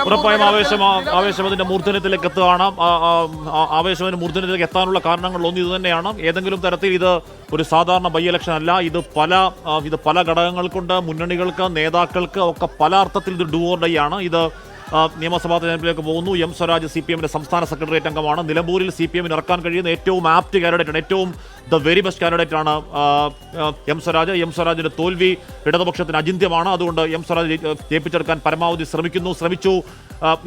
ഉറപ്പായും ആവേശം അതിന്റെ മൂർധന്യത്തിലേക്ക് എത്തുകയാണ്. ആവേശം മൂർധന്യത്തിലേക്ക് എത്താനുള്ള കാരണങ്ങളിലൊന്നും ഇത് തന്നെയാണ്. ഏതെങ്കിലും തരത്തിൽ ഇത് ഒരു സാധാരണ ബൈ ഇലക്ഷൻ അല്ല. ഇത് പല ഘടകങ്ങൾക്കുണ്ട്. മുന്നണികൾക്ക്, നേതാക്കൾക്ക് ഒക്കെ പല അർത്ഥത്തിൽ ഇത് ഡു ഓർ ഡൈ ആണ്. ഇത് നിയമസഭാ തെരഞ്ഞെടുപ്പിലേക്ക് പോകുന്നു. എം സ്വരാജ് CPM-ന്റെ സംസ്ഥാന സെക്രട്ടേറിയറ്റ് അംഗമാണ്. നിലമ്പൂരിൽ CPM-ന് ഇറക്കാൻ കഴിയുന്ന ഏറ്റവും ആപ്റ്റ് കാൻഡിഡേറ്റാണ്, ഏറ്റവും ദ വെരി ബെസ്റ്റ് കാൻഡിഡേറ്റാണ് എം സ്വരാജിന്റെ തോൽവി ഇടതുപക്ഷത്തിന് അചിന്ത്യമാണ്. അതുകൊണ്ട് എം സ്വരാജ് ജയിപ്പിച്ചെടുക്കാൻ പരമാവധി ശ്രമിച്ചു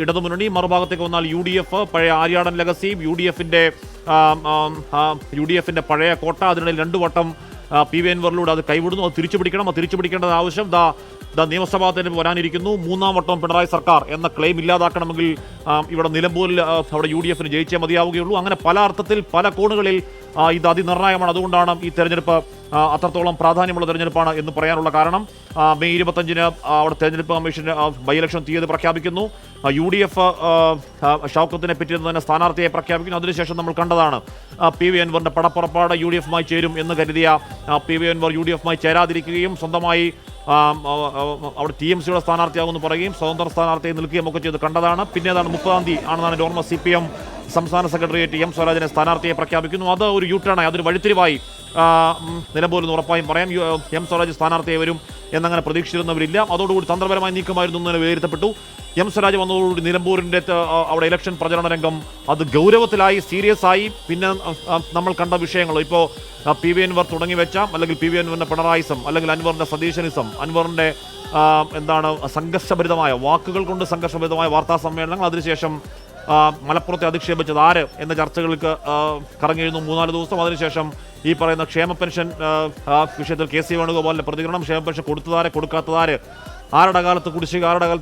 ഇടതുമുന്നണി. മറുഭാഗത്തേക്ക് വന്നാൽ UDF, പഴയ ആര്യാടൻ ലെഗസി, UDF-ന്റെ പഴയ കോട്ട. അതിനിടയിൽ 2 വട്ടം PV അൻവറിലൂടെ അത് കൈവിടുന്നു. അത് തിരിച്ചുപിടിക്കേണ്ടത് ആവശ്യം. നിയമസഭാ തെരഞ്ഞെടുപ്പ് വരാനിരിക്കുന്നു. 3ാം വട്ടം പിണറായി സർക്കാർ എന്ന ക്ലെയിം ഇല്ലാതാക്കണമെങ്കിൽ ഇവിടെ നിലമ്പൂരിൽ അവിടെ UDF-ന് ജയിച്ചേ മതിയാവുകയുള്ളൂ. അങ്ങനെ പല അർത്ഥത്തിൽ പല കോണുകളിൽ ഇത് അതിനിർണായകമാണ്. അതുകൊണ്ടാണ് ഈ തെരഞ്ഞെടുപ്പ് അത്രത്തോളം പ്രാധാന്യമുള്ള തെരഞ്ഞെടുപ്പാണ് എന്ന് പറയാനുള്ള കാരണം. മെയ് 25-ന് അവിടെ തെരഞ്ഞെടുപ്പ് കമ്മീഷൻ ബൈ ഇലക്ഷൻ തീയതി പ്രഖ്യാപിക്കുന്നു. UDF ഷൗക്കത്തിനെ പറ്റി തന്നെ സ്ഥാനാർത്ഥിയെ പ്രഖ്യാപിക്കുന്നു. അതിനുശേഷം നമ്മൾ കണ്ടതാണ് PV അൻവറിന്റെ പടപ്പുറപ്പാട്. UDF-മായി ചേരും എന്ന് കരുതിയ PV അൻവർ UDF-മായി ചേരാതിരിക്കുകയും സ്വന്തമായി അവിടെ TMC-യുടെ സ്ഥാനാർത്ഥിയാകുമെന്ന് പറയുകയും സ്വതന്ത്ര സ്ഥാനാർത്ഥിയെ നിൽക്കുകയും ഒക്കെ ചെയ്ത് കണ്ടതാണ്. പിന്നീടാണ് 30-ാം തീയതി ആണെന്നാണ് എൻ്റെ ഓർമ്മ, CPM സംസ്ഥാന സെക്രട്ടേറിയറ്റ് എം സ്വരാജിനെ സ്ഥാനാർത്ഥിയെ പ്രഖ്യാപിക്കുന്നു. അത് ഒരു യൂട്ടേണായി, അതൊരു വഴിത്തിരിവായി നിലമ്പൂരിൽ ഉറപ്പായും പറയാം. എം സ്വരാജ് സ്ഥാനാർത്ഥിയെ വരും എന്നങ്ങനെ പ്രതീക്ഷിച്ചിരുന്നവരില്ല. അതോടുകൂടി തന്ത്രപരമായ നീക്കമായിരുന്നു എന്ന് വിലയിരുത്തപ്പെട്ടു. എം സ്വരാജ് വന്നതോടുകൂടി നിലമ്പൂരിൻ്റെ അവിടെ ഇലക്ഷൻ പ്രചരണ രംഗം അത് ഗൗരവത്തിലായി, സീരിയസ് ആയി. പിന്നെ നമ്മൾ കണ്ട വിഷയങ്ങൾ ഇപ്പോൾ PV അൻവർ തുടങ്ങി വെച്ച, അല്ലെങ്കിൽ PV അൻവറിൻ്റെ പിണറായിസം, അല്ലെങ്കിൽ അൻവറിൻ്റെ സതീശനിസം, അൻവറിൻ്റെ സംഘർഷഭരിതമായ വാക്കുകൾ കൊണ്ട് സംഘർഷഭരിതമായ വാർത്താ സമ്മേളനങ്ങൾ, അതിനുശേഷം മലപ്പുറത്തെ അധിക്ഷേപിച്ചത് ആര് എന്ന ചർച്ചകൾക്ക് കറങ്ങിയിരുന്നു 3-4 ദിവസം. അതിനുശേഷം ഈ പറയുന്ന ക്ഷേമ പെൻഷൻ വിഷയത്തിൽ KC വേണുഗോപാലിന്റെ പ്രതികരണം, ക്ഷേമ പെൻഷൻ കൊടുത്തതാര് കൊടുക്കാത്തതാര്, ആരുടെ കാലത്ത്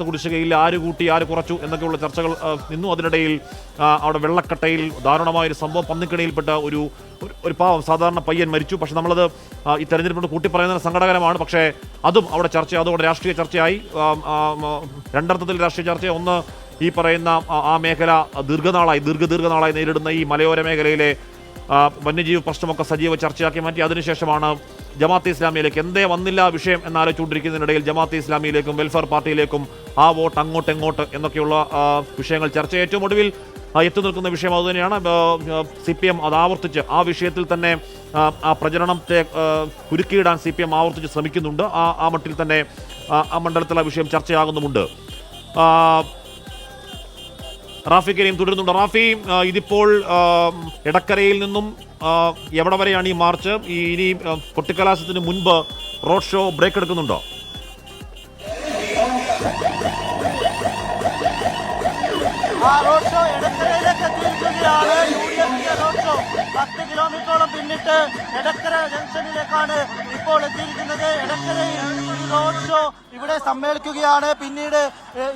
കുടിശ്ശികയില്ല, ആര് കൂട്ടി ആര് കുറച്ചു എന്നൊക്കെയുള്ള ചർച്ചകൾ നിന്നു. അതിനിടയിൽ അവിടെ വെള്ളക്കട്ടയിൽ ദാരുണമായൊരു സംഭവം, പന്നിക്കണിയിൽപ്പെട്ട ഒരു പാവം സാധാരണ പയ്യൻ മരിച്ചു. പക്ഷെ നമ്മളത് ഈ തെരഞ്ഞെടുപ്പിനോട് കൂട്ടി പറയുന്നത് സങ്കടകരമാണ്. പക്ഷേ അതും അവിടെ അതോടെ രാഷ്ട്രീയ ചർച്ചയായി. 2 അർത്ഥത്തിൽ രാഷ്ട്രീയ ചർച്ച. ഒന്ന്, ഈ പറയുന്ന ആ മേഖല ദീർഘനാളായി നേരിടുന്ന ഈ മലയോര മേഖലയിലെ വന്യജീവി പ്രശ്നമൊക്കെ സജീവ ചർച്ചയാക്കി മാറ്റി. അതിനുശേഷമാണ് ജമാഅത്തെ ഇസ്ലാമിയിലേക്ക് എന്തേ വന്നില്ല വിഷയം എന്നാലോചിച്ചുകൊണ്ടിരിക്കുന്നതിനിടയിൽ ജമാഅത്തെ ഇസ്ലാമിയിലേക്കും വെൽഫെയർ പാർട്ടിയിലേക്കും ആ വോട്ട് അങ്ങോട്ട് എന്നൊക്കെയുള്ള വിഷയങ്ങൾ ചർച്ച. ഏറ്റവും ഒടുവിൽ എത്തി നിൽക്കുന്ന വിഷയം അതുതന്നെയാണ്. CPM അത് ആവർത്തിച്ച് ആ വിഷയത്തിൽ തന്നെ ആ പ്രചരണത്തെ കുരുക്കിയിടാൻ CPM ആവർത്തിച്ച് ശ്രമിക്കുന്നുണ്ട്. ആ മട്ടിൽ തന്നെ ആ മണ്ഡലത്തിൽ ആ വിഷയം ചർച്ചയാകുന്നുമുണ്ട്. റാഫി കരീം തുടരുന്നുണ്ട്. റാഫി, ഇതിപ്പോൾ എടക്കരയിൽ നിന്നും എവിടെ വരെയാണ് ഈ മാർച്ച്? ഇനി കൊട്ടിക്കലാശത്തിന് മുൻപ് റോഡ് ഷോ ബ്രേക്ക് എടുക്കുന്നുണ്ടോ? റോഡ് ഷോ എടക്കരയിലേക്ക് എത്തിയിരിക്കുകയാണ്. UDF-ന്റെ റോഡ് ഷോ 10 കിലോമീറ്ററോളം പിന്നിട്ട് എടക്കര ജംഗ്ഷനിലേക്കാണ് ഇപ്പോൾ എത്തിയിരിക്കുന്നത്. എടക്കരയിൽ ഈ റോഡ് ഷോ ഇവിടെ സമ്മേളിക്കുകയാണ്. പിന്നീട്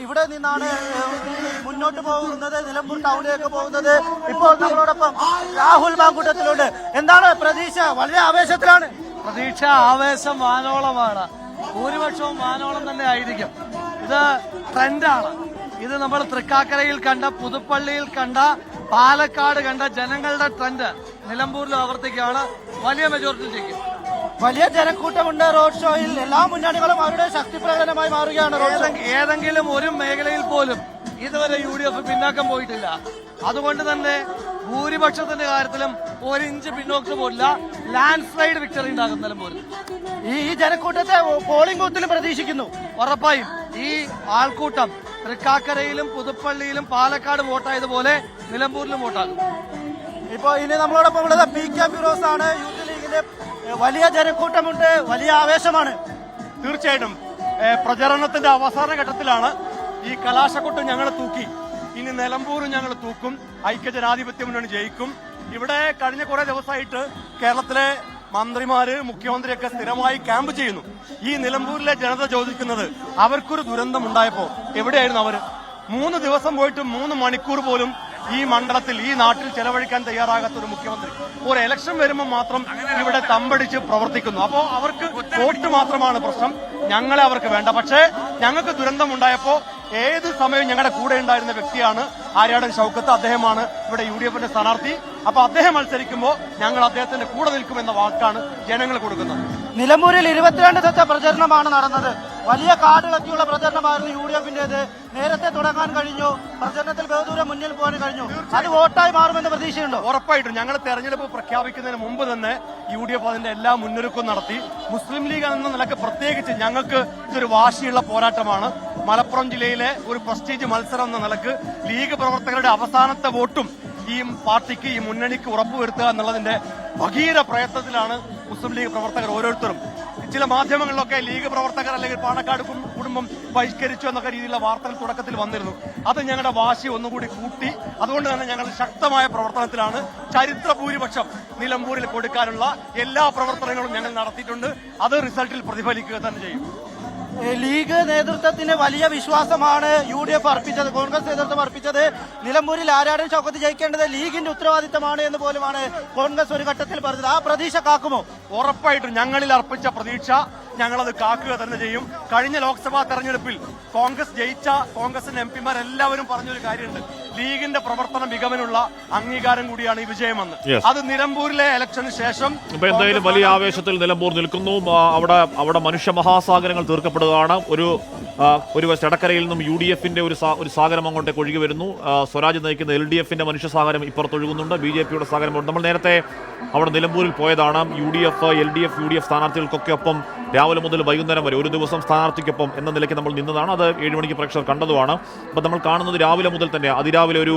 ഇവിടെ നിന്നാണ് മുന്നോട്ട് പോകുന്നത്, നിലമ്പൂർ ടൗണിലേക്ക് പോകുന്നത്. ഇപ്പോൾ നമ്മളോടൊപ്പം രാഹുൽ മാങ്കൂട്ടത്തിലുണ്ട്. എന്താണ് പ്രതീക്ഷ? വളരെ ആവേശത്തിലാണ്. പ്രതീക്ഷ, ആവേശം വാനോളമാണ്. ഭൂരിപക്ഷവും വാനോളം തന്നെ ആയിരിക്കും. ഇത് ട്രെൻഡാണ്. ഇത് നമ്മൾ തൃക്കാക്കരയിൽ കണ്ട, പുതുപ്പള്ളിയിൽ കണ്ട, പാലക്കാട് കണ്ട ജനങ്ങളുടെ ട്രെൻഡ് നിലമ്പൂരിൽ ആവർത്തിക്കുകയാണ്. വലിയ മെജോറിറ്റി ജയിക്കും. വലിയ ജനക്കൂട്ടമുണ്ട് റോഡ് ഷോയിൽ. എല്ലാ മുന്നണികളും അവരുടെ ശക്തി പ്രകടനമായി മാറുകയാണ്. ഏതെങ്കിലും ഒരു മേഖലയിൽ പോലും ഇതുവരെ UDF പിന്നാക്കം പോയിട്ടില്ല. അതുകൊണ്ട് തന്നെ ഭൂരിപക്ഷത്തിന്റെ കാര്യത്തിലും 1 ഇഞ്ച് പിന്നോട്ട് പോയില്ല. ലാൻഡ് സ്ലൈഡ് വിക്ടറി ഉണ്ടാകും നിലമ്പൂരിൽ. ഈ ജനക്കൂട്ടത്തെ പോളിംഗ് ബൂത്തിലും പ്രതീക്ഷിക്കുന്നു. ഉറപ്പായും ഈ ആൾക്കൂട്ടം തൃക്കാക്കരയിലും പുതുപ്പള്ളിയിലും പാലക്കാട് വോട്ടായതുപോലെ നിലമ്പൂരിലും വോട്ടാകും. ഇപ്പോൾ ഇനി നമ്മളോടൊപ്പം ഉള്ളത് PK ഫിറോസ് ആണ്. യൂത്ത് ലീഗിന്റെ വലിയ ജനക്കൂട്ടമുണ്ട്, വലിയ ആവേശമാണ്. തീർച്ചയായിട്ടും പ്രചരണത്തിന്റെ അവസാന ഘട്ടത്തിലാണ്. ഈ കലാശക്കൊട്ട് ഞങ്ങൾ തൂക്കി, ഇനി നിലമ്പൂരും ഞങ്ങൾ തൂക്കും. ഐക്യജനാധിപത്യ മുന്നണി ജയിക്കും. ഇവിടെ കഴിഞ്ഞ കുറെ ദിവസമായിട്ട് കേരളത്തിലെ മന്ത്രിമാര്, മുഖ്യമന്ത്രിയൊക്കെ സ്ഥിരമായി ക്യാമ്പ് ചെയ്യുന്നു. ഈ നിലമ്പൂരിലെ ജനത ചോദിക്കുന്നത്, അവർക്കൊരു ദുരന്തം ഉണ്ടായപ്പോ എവിടെയായിരുന്നു അവര്? 3 ദിവസം പോയിട്ട് 3 മണിക്കൂർ പോലും ഈ മണ്ഡലത്തിൽ, ഈ നാട്ടിൽ ചെലവഴിക്കാൻ തയ്യാറാകാത്ത ഒരു മുഖ്യമന്ത്രി ഒരു ഇലക്ഷൻ വരുമ്പോൾ മാത്രം ഇവിടെ തമ്പടിച്ച് പ്രവർത്തിക്കുന്നു. അപ്പോ അവർക്ക് വോട്ട് മാത്രമാണ് പ്രശ്നം. ഞങ്ങളെ അവർക്ക് വേണ്ട. പക്ഷേ ഞങ്ങൾക്ക് ദുരന്തം ഉണ്ടായപ്പോ ഏത് സമയവും ഞങ്ങളുടെ കൂടെ ഉണ്ടായിരുന്ന വ്യക്തിയാണ് ആര്യാടൻ ഷൗക്കത്ത്. അദ്ദേഹമാണ് ഇവിടെ UDF-ന്റെ സ്ഥാനാർത്ഥി. അപ്പൊ അദ്ദേഹം മത്സരിക്കുമ്പോൾ ഞങ്ങൾ അദ്ദേഹത്തിന്റെ കൂടെ നിൽക്കുമെന്ന വാക്കാണ് ജനങ്ങൾ കൊടുക്കുന്നത്. നിലമ്പൂരിൽ 22 സെറ്റ് പ്രചരണമാണ് നടന്നത്. വലിയ കാടിളക്കിയുള്ള പ്രചരണമായിരുന്നു UDF-ന്റേത്. നേരത്തെ തുടങ്ങാൻ കഴിഞ്ഞു, പ്രചരണത്തിൽ ബഹുദൂരം മുന്നിൽ പോകാൻ കഴിഞ്ഞു. അത് വോട്ടായി മാറുമെന്ന് പ്രതീക്ഷയുണ്ടോ? ഉറപ്പായിട്ടും ഞങ്ങൾ തെരഞ്ഞെടുപ്പ് പ്രഖ്യാപിക്കുന്നതിന് മുമ്പ് തന്നെ UDF അതിന്റെ എല്ലാ മുന്നൊരുക്കവും നടത്തി. മുസ്ലിം ലീഗ് എന്ന നിലക്ക് പ്രത്യേകിച്ച് ഞങ്ങൾക്ക് ഇതൊരു വാശിയുള്ള പോരാട്ടമാണ്. മലപ്പുറം ജില്ലയിലെ ഒരു പ്രസ്റ്റീജ് മത്സരം എന്ന നിലക്ക് ലീഗ് പ്രവർത്തകരുടെ അവസാനത്തെ വോട്ടും ഈ പാർട്ടിക്ക്, ഈ മുന്നണിക്ക് ഉറപ്പുവരുത്തുക എന്നുള്ളതിന്റെ ഭഗീര പ്രയത്നത്തിലാണ് മുസ്ലിം ലീഗ് പ്രവർത്തകർ ഓരോരുത്തരും. ചില മാധ്യമങ്ങളിലൊക്കെ ലീഗ് പ്രവർത്തകർ അല്ലെങ്കിൽ പാണക്കാട് കുടുംബം ബഹിഷ്കരിച്ചു എന്നൊക്കെ രീതിയിലുള്ള വാർത്തകൾ തുടക്കത്തിൽ വന്നിരുന്നു. അത് ഞങ്ങളുടെ വാശി ഒന്നുകൂടി കൂട്ടി. അതുകൊണ്ട് തന്നെ ഞങ്ങൾ ശക്തമായ പ്രവർത്തനത്തിലാണ്. ചരിത്ര ഭൂരിപക്ഷം നിലമ്പൂരിൽ കൊടുക്കാനുള്ള എല്ലാ പ്രവർത്തനങ്ങളും ഞങ്ങൾ നടത്തിയിട്ടുണ്ട്. അത് റിസൾട്ടിൽ പ്രതിഫലിക്കുക തന്നെ ചെയ്യും. ലീഗ് നേതൃത്വത്തിന് വലിയ വിശ്വാസമാണ് UDF അർപ്പിച്ചത്, കോൺഗ്രസ് നേതൃത്വം അർപ്പിച്ചത്. നിലമ്പൂരിൽ ആരാടും ഷൗക്കത്ത് ജയിക്കേണ്ടത് ലീഗിന്റെ ഉത്തരവാദിത്തമാണ് എന്ന് പോലുമാണ് കോൺഗ്രസ് ഒരു ഘട്ടത്തിൽ പറഞ്ഞത്. ആ പ്രതീക്ഷ കാക്കുമോ? ഉറപ്പായിട്ടും ഞങ്ങളിൽ അർപ്പിച്ച പ്രതീക്ഷ ഞങ്ങളത് കാക്കുക തന്നെ ചെയ്യും. കഴിഞ്ഞ ലോക്സഭാ തെരഞ്ഞെടുപ്പിൽ കോൺഗ്രസ് ജയിച്ച കോൺഗ്രസിന്റെ MP-മാരെല്ലാവരും പറഞ്ഞൊരു കാര്യമുണ്ട്, ലീഗിന്റെ പ്രവർത്തന മികവിനുള്ള അംഗീകാരം കൂടിയാണ് ഈ വിജയമെന്ന്. അത് നിലമ്പൂരിലെ ഇലക്ഷന് ശേഷം എന്തായാലും വലിയ ആവേശത്തിൽ നിലമ്പൂർ നിൽക്കുന്നു. അവിടെ മനുഷ്യ മഹാസാഗരങ്ങൾ തീർക്കപ്പെടുകയാണ്. ഒരു എടക്കരയിൽ നിന്നും UDF-ന്റെ ഒരു സാഗരം അങ്ങോട്ടേക്ക് ഒഴുകി വരുന്നു. സ്വരാജ് നയിക്കുന്ന LDF-ന്റെ മനുഷ്യ സാഗരം ഇപ്പുറത്തൊഴുകുന്നുണ്ട്. BJP-യുടെ സാഗരം. നമ്മൾ നേരത്തെ അവിടെ നിലമ്പൂരിൽ പോയതാണ്. UDF, LDF, UDF സ്ഥാനാർത്ഥികൾക്കൊക്കെ ഒപ്പം രാവിലെ മുതൽ വൈകുന്നേരം വരെ ഒരു ദിവസം സ്ഥാനാർത്ഥിക്കൊപ്പം എന്ന നിലയ്ക്ക് നമ്മൾ നിന്നതാണ്. അത് 7 മണിക്ക് പ്രേക്ഷകർ കണ്ടതുമാണ്. അപ്പം നമ്മൾ കാണുന്നത് രാവിലെ മുതൽ തന്നെ അതിരാവിലെ ഒരു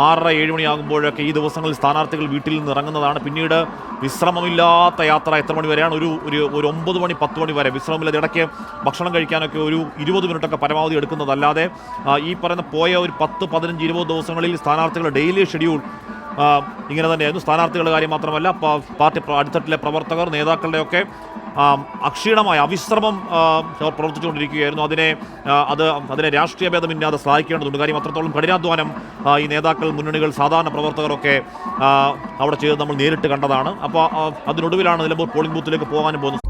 6:30-7 മണിയാകുമ്പോഴൊക്കെ ഈ ദിവസങ്ങളിൽ സ്ഥാനാർത്ഥികൾ വീട്ടിൽ നിന്ന് ഇറങ്ങുന്നതാണ്. പിന്നീട് വിശ്രമമില്ലാത്ത യാത്ര എത്ര മണി വരെയാണ്? ഒരു 9 മണി 10 മണി വരെ വിശ്രമമില്ലാതെ. ഇടയ്ക്ക് ഭക്ഷണം കഴിക്കാനൊക്കെ ഒരു 20 മിനിറ്റൊക്കെ പരമാവധി എടുക്കുന്നതല്ലാതെ ഈ പറയുന്ന പോയ ഒരു 10, 15, 20 ദിവസങ്ങളിൽ സ്ഥാനാർത്ഥികളുടെ ഡെയിലി ഷെഡ്യൂൾ ഇങ്ങനെ തന്നെയായിരുന്നു. സ്ഥാനാർത്ഥികളുടെ കാര്യം മാത്രമല്ല, പാർട്ടി അടിത്തട്ടിലെ പ്രവർത്തകർ, നേതാക്കളുടെയൊക്കെ അക്ഷീണമായ അവിശ്രമം പ്രവർത്തിച്ചുകൊണ്ടിരിക്കുകയായിരുന്നു. അതിനെ രാഷ്ട്രീയ ഭേദമില്ലാതെ സഹായിക്കേണ്ടതുണ്ട്. കാര്യം അത്രത്തോളം കഠിനാധ്വാനം ഈ നേതാക്കൾ, മുന്നണികൾ, സാധാരണ പ്രവർത്തകരൊക്കെ അവിടെ ചെയ്ത് നമ്മൾ നേരിട്ട് കണ്ടതാണ്. അപ്പോൾ അതിനൊടുവിലാണ് നിലമ്പൂർ പോളിംഗ് ബൂത്തിലേക്ക് പോകാനും പോകുന്നത്.